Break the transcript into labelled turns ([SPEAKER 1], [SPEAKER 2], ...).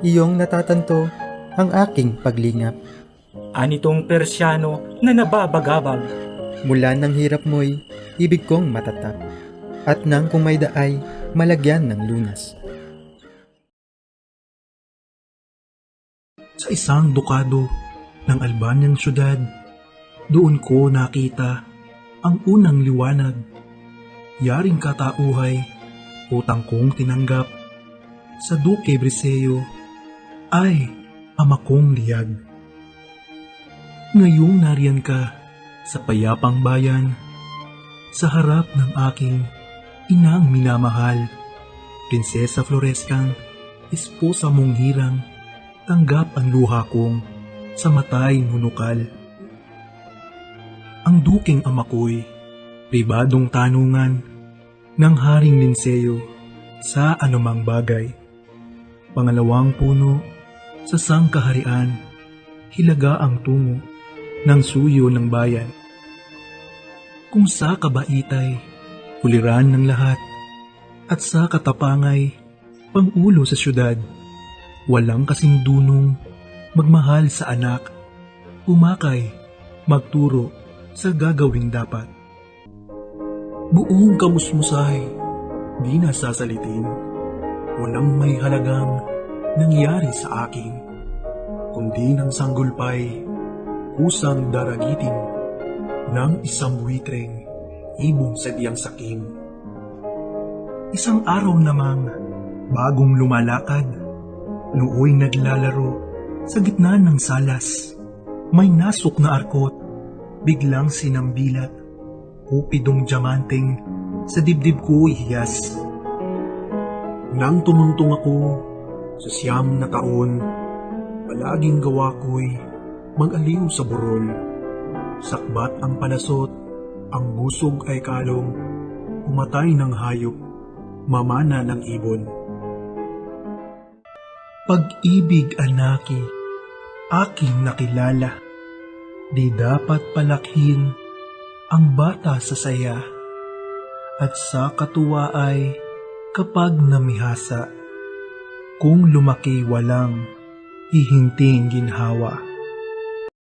[SPEAKER 1] iyong natatanto ang aking paglingap.
[SPEAKER 2] Anitong Persyano na nababagabag.
[SPEAKER 1] Mula ng hirap mo'y ibig kong matatap, at nang kung may daay, malagyan ng lunas.
[SPEAKER 3] Sa isang dukado ng Albanian syudad, doon ko nakita ang unang liwanag. Yaring katauhay, utang kong tinanggap. Sa Duque Briseyo ay ama kong liyag. Ngayong nariyan ka sa payapang bayan, sa harap ng aking inang minamahal, Prinsesa Floreskang, esposa mong hirang, tanggap ang luha kong sa matay nunukal. Ang duking ama ko'y pribadong tanungan ng Haring Linseyo sa anumang bagay. Pangalawang puno sa sangkaharian, hilaga ang tungo ng suyo ng bayan. Kung sa kabaitay, uliran ng lahat, at sa katapangay, pangulo sa syudad, walang kasing dunong magmahal sa anak, umakay, magturo sa gagawing dapat. Buong kamusmusay, di nasasalitin, walang may halagang nangyari sa akin, kundi ng sanggulpay, kusang daragitin ng isang buitreng ibong sadyang sakim. Isang araw namang bagong lumalakad, nooy naglalaro sa gitna ng salas. May nasok na arkot, biglang sinambilat, kupidong diamanteng sa dibdib ko ihiyas. Nang tumungtong ako sa 9 na taon, palaging gawa ko'y mag-aliw sa burol. Sakbat ang palasot, ang busog ay kalong, umatay ng hayop, mamana ng ibon. Pag-ibig anaki, aking nakilala, di dapat palakhin ang bata sa saya, at sa katuwa ay kapag namihasa, kung lumaki walang hihinting ginhawa.